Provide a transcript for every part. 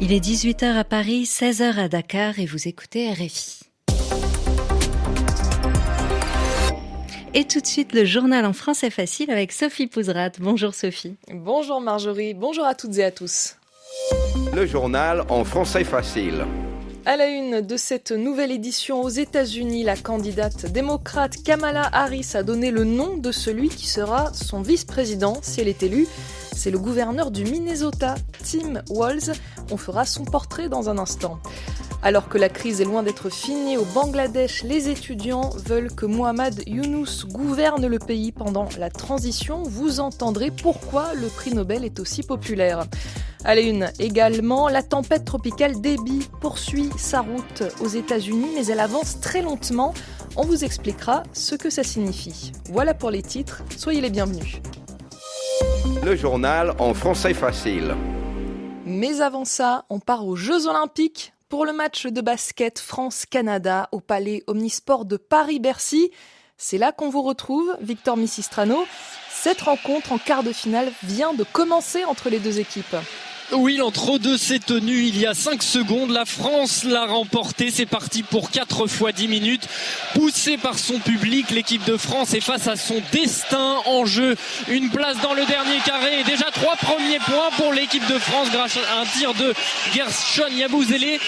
Il est 18h à Paris, 16h à Dakar et vous écoutez RFI. Et tout de suite, le journal en français facile avec Sophie Pouzrat. Bonjour Sophie. Bonjour Marjorie, bonjour à toutes et à tous. Le journal en français facile. À la une de cette nouvelle édition aux États-Unis, la candidate démocrate Kamala Harris a donné le nom de celui qui sera son vice-président si elle est élue. C'est le gouverneur du Minnesota, Tim Walz. On fera son portrait dans un instant. Alors que la crise est loin d'être finie au Bangladesh, les étudiants veulent que Mohamed Younous gouverne le pays pendant la transition. Vous entendrez pourquoi le prix Nobel est aussi populaire. À la une également, la tempête tropicale Debby poursuit sa route aux États-Unis, mais elle avance très lentement. On vous expliquera ce que ça signifie. Voilà pour les titres, soyez les bienvenus. Le journal en français facile. Mais avant ça, on part aux Jeux Olympiques pour le match de basket France-Canada au Palais Omnisport de Paris-Bercy. C'est là qu'on vous retrouve, Victor Misistrano. Cette rencontre en quart de finale vient de commencer entre les deux équipes. Oui, l'entre-deux s'est tenu il y a 5 secondes. La France l'a remporté. C'est parti pour 4 fois 10 minutes. Poussée par son public, l'équipe de France est face à son destin en jeu. Une place dans le dernier carré. Et déjà 3 premiers points pour l'équipe de France grâce à un tir de Gershon Yabusele.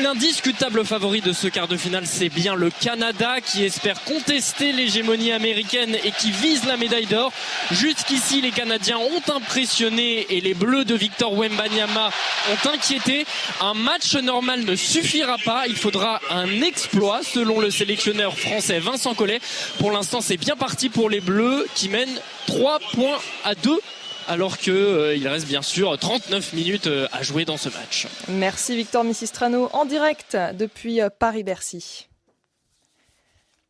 L'indiscutable favori de ce quart de finale, c'est bien le Canada qui espère contester l'hégémonie américaine et qui vise la médaille d'or. Jusqu'ici, les Canadiens ont impressionné et les Bleus de Victor Wembanyama ont inquiété. Un match normal ne suffira pas. Il faudra un exploit selon le sélectionneur français Vincent Collet. Pour l'instant, c'est bien parti pour les Bleus qui mènent 3-2. Alors qu'il reste bien sûr 39 minutes à jouer dans ce match. Merci Victor Misistrano en direct depuis Paris-Bercy.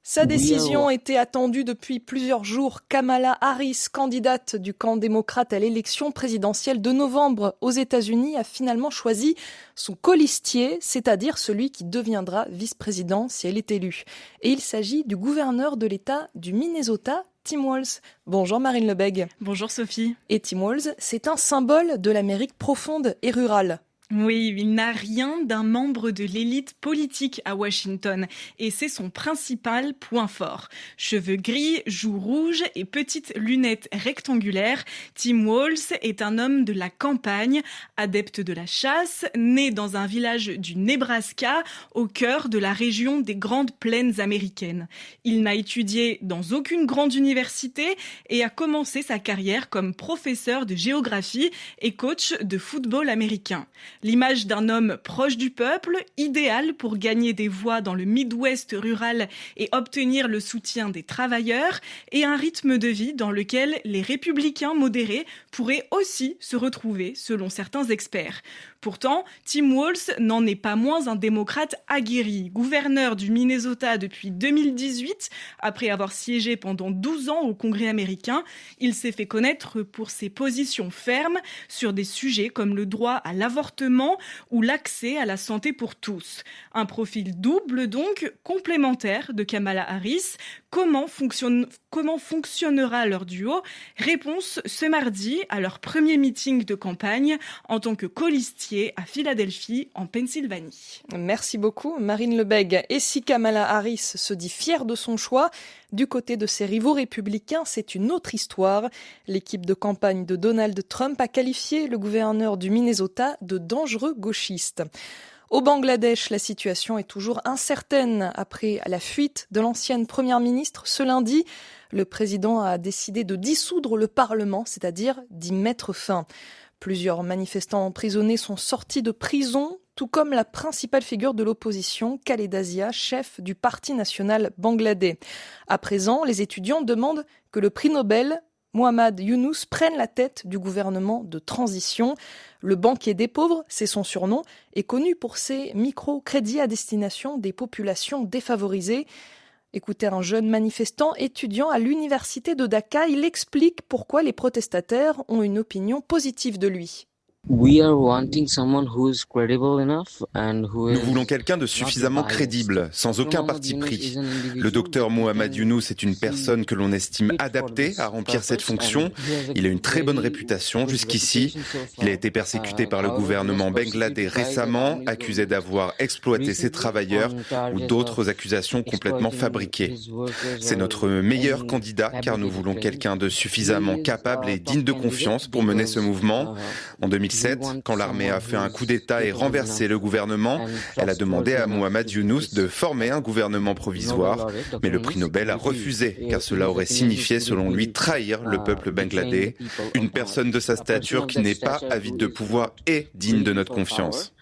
Sa décision était attendue depuis plusieurs jours. Kamala Harris, candidate du camp démocrate à l'élection présidentielle de novembre aux États-Unis, a finalement choisi son colistier, c'est-à-dire celui qui deviendra vice-président si elle est élue. Et il s'agit du gouverneur de l'État du Minnesota, Tim Walz. Bonjour Marine Lebègue. Bonjour Sophie. Et Tim Walz, c'est un symbole de l'Amérique profonde et rurale. Oui, il n'a rien d'un membre de l'élite politique à Washington et c'est son principal point fort. Cheveux gris, joues rouges et petites lunettes rectangulaires, Tim Walz est un homme de la campagne, adepte de la chasse, né dans un village du Nebraska, au cœur de la région des Grandes Plaines américaines. Il n'a étudié dans aucune grande université et a commencé sa carrière comme professeur de géographie et coach de football américain. L'image d'un homme proche du peuple, idéal pour gagner des voix dans le Midwest rural et obtenir le soutien des travailleurs, et un rythme de vie dans lequel les républicains modérés pourraient aussi se retrouver, selon certains experts. Pourtant, Tim Walz n'en est pas moins un démocrate aguerri. Gouverneur du Minnesota depuis 2018, après avoir siégé pendant 12 ans au Congrès américain, il s'est fait connaître pour ses positions fermes sur des sujets comme le droit à l'avortement ou l'accès à la santé pour tous. Un profil double donc, complémentaire de Kamala Harris. Comment fonctionnera leur duo ? Réponse ce mardi à leur premier meeting de campagne en tant que colistier à Philadelphie, en Pennsylvanie. Merci beaucoup, Marine Lebègue. Et si Kamala Harris se dit fière de son choix, du côté de ses rivaux républicains, c'est une autre histoire. L'équipe de campagne de Donald Trump a qualifié le gouverneur du Minnesota de dangereux gauchiste. Au Bangladesh, la situation est toujours incertaine. Après la fuite de l'ancienne première ministre ce lundi, le président a décidé de dissoudre le Parlement, c'est-à-dire d'y mettre fin. Plusieurs manifestants emprisonnés sont sortis de prison, tout comme la principale figure de l'opposition, Khaleda Zia, chef du Parti national bangladais. À présent, les étudiants demandent que le prix Nobel, Mohamed Younous, prenne la tête du gouvernement de transition. Le banquier des pauvres, c'est son surnom, est connu pour ses microcrédits à destination des populations défavorisées. Écoutez un jeune manifestant étudiant à l'université de Dhaka, il explique pourquoi les protestataires ont une opinion positive de lui. We are wanting someone who is credible enough and who Nous is voulons quelqu'un de suffisamment crédible, sans aucun parti pris. Le docteur Mohamed Younous est une personne que l'on estime adaptée à remplir cette fonction. Il a une très bonne réputation jusqu'ici. Il a été persécuté par le gouvernement bangladais récemment, accusé d'avoir exploité ses travailleurs ou d'autres accusations complètement fabriquées. C'est notre meilleur candidat car nous voulons quelqu'un de suffisamment capable et digne de confiance pour mener ce mouvement. En 2007, quand l'armée a fait un coup d'État et renversé le gouvernement, elle a demandé à Mohamed Younous de former un gouvernement provisoire. Mais le prix Nobel a refusé, car cela aurait signifié, selon lui, trahir le peuple bangladais. Une personne de sa stature qui n'est pas avide de pouvoir est digne de notre confiance.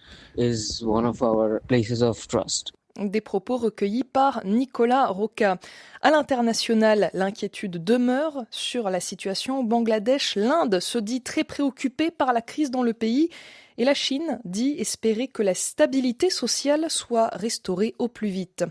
Des propos recueillis par Nicolas Roca. À l'international, l'inquiétude demeure sur la situation au Bangladesh. L'Inde se dit très préoccupée par la crise dans le pays et la Chine dit espérer que la stabilité sociale soit restaurée au plus vite.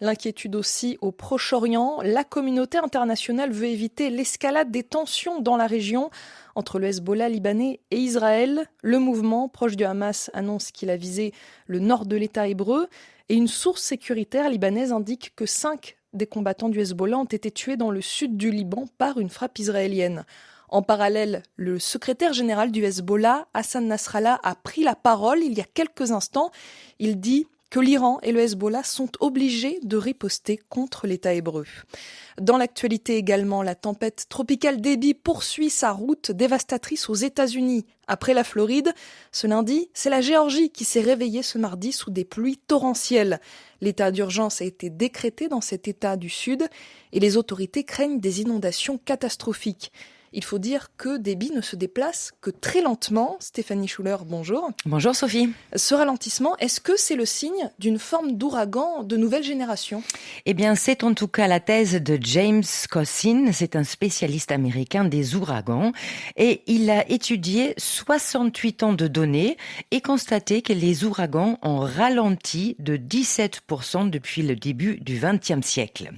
L'inquiétude aussi au Proche-Orient. La communauté internationale veut éviter l'escalade des tensions dans la région entre le Hezbollah libanais et Israël. Le mouvement proche du Hamas annonce qu'il a visé le nord de l'État hébreu. Et une source sécuritaire libanaise indique que 5 des combattants du Hezbollah ont été tués dans le sud du Liban par une frappe israélienne. En parallèle, le secrétaire général du Hezbollah, Hassan Nasrallah, a pris la parole il y a quelques instants. Il dit que l'Iran et le Hezbollah sont obligés de riposter contre l'État hébreu. Dans l'actualité également, la tempête tropicale Debby poursuit sa route dévastatrice aux États-Unis. Après la Floride, ce lundi, c'est la Géorgie qui s'est réveillée ce mardi sous des pluies torrentielles. L'état d'urgence a été décrété dans cet État du Sud et les autorités craignent des inondations catastrophiques. Il faut dire que Debby ne se déplace que très lentement. Stéphanie Schuller, bonjour. Bonjour Sophie. Ce ralentissement, est-ce que c'est le signe d'une forme d'ouragan de nouvelle génération ? Eh bien, c'est en tout cas la thèse de James Cossin. C'est un spécialiste américain des ouragans. Et il a étudié 68 ans de données et constaté que les ouragans ont ralenti de 17% depuis le début du XXe siècle.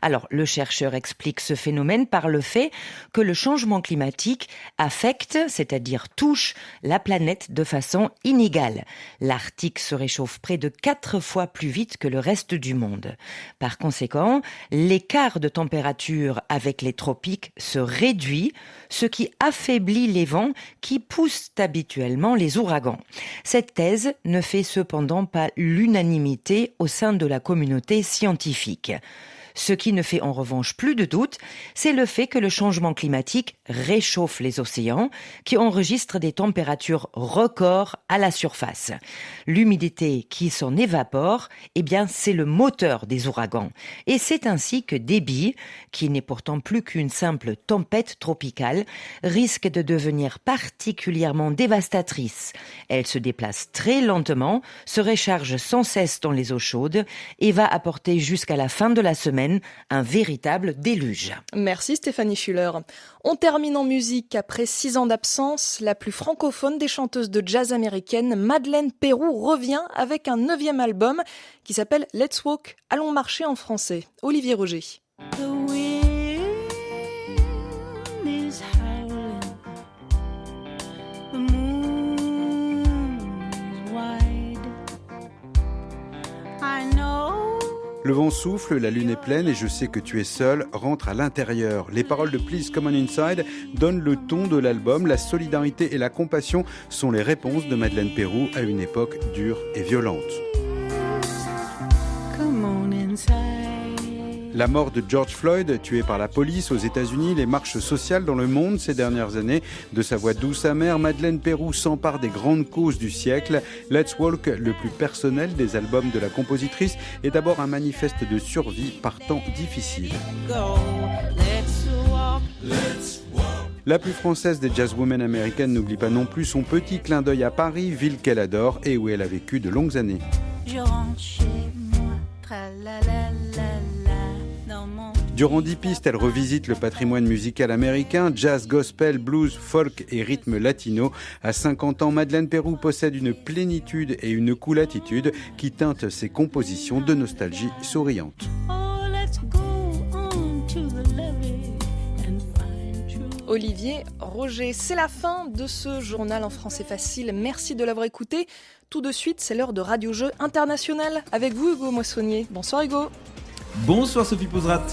Alors, le chercheur explique ce phénomène par le fait que le changement climatique affecte, c'est-à-dire touche la planète de façon inégale. L'Arctique se réchauffe près de 4 fois plus vite que le reste du monde. Par conséquent, l'écart de température avec les tropiques se réduit, ce qui affaiblit les vents qui poussent habituellement les ouragans. Cette thèse ne fait cependant pas l'unanimité au sein de la communauté scientifique. Ce qui ne fait en revanche plus de doute, c'est le fait que le changement climatique réchauffe les océans, qui enregistrent des températures records à la surface. L'humidité qui s'en évapore, eh bien, c'est le moteur des ouragans. Et c'est ainsi que Debby, qui n'est pourtant plus qu'une simple tempête tropicale, risque de devenir particulièrement dévastatrice. Elle se déplace très lentement, se recharge sans cesse dans les eaux chaudes et va apporter jusqu'à la fin de la semaine un véritable déluge. Merci Stéphanie Schuller. On termine en musique. Après 6 ans d'absence, la plus francophone des chanteuses de jazz américaines, Madeleine Peyroux, revient avec un 9e album qui s'appelle Let's Walk, Allons marcher en français. Olivier Roger. Le vent souffle, la lune est pleine et je sais que tu es seul, rentre à l'intérieur. Les paroles de Please Come On Inside donnent le ton de l'album. La solidarité et la compassion sont les réponses de Madeleine Peyroux à une époque dure et violente. Come on inside. La mort de George Floyd, tué par la police aux États-Unis, les marches sociales dans le monde ces dernières années. De sa voix douce amère, Madeleine Peyroux s'empare des grandes causes du siècle. Let's Walk, le plus personnel des albums de la compositrice, est d'abord un manifeste de survie par temps difficile. La plus française des jazzwomen américaines n'oublie pas non plus son petit clin d'œil à Paris, ville qu'elle adore et où elle a vécu de longues années. Je rentre chez moi, Durant 10 pistes, elle revisite le patrimoine musical américain, jazz, gospel, blues, folk et rythme latino. À 50 ans, Madeleine Peyroux possède une plénitude et une cool attitude qui teintent ses compositions de nostalgie souriante. Olivier Roger. C'est la fin de ce journal en français facile. Merci de l'avoir écouté. Tout de suite, c'est l'heure de Radio Jeux International avec vous, Hugo Moissonnier. Bonsoir Hugo. Bonsoir Sophie Pouzrat.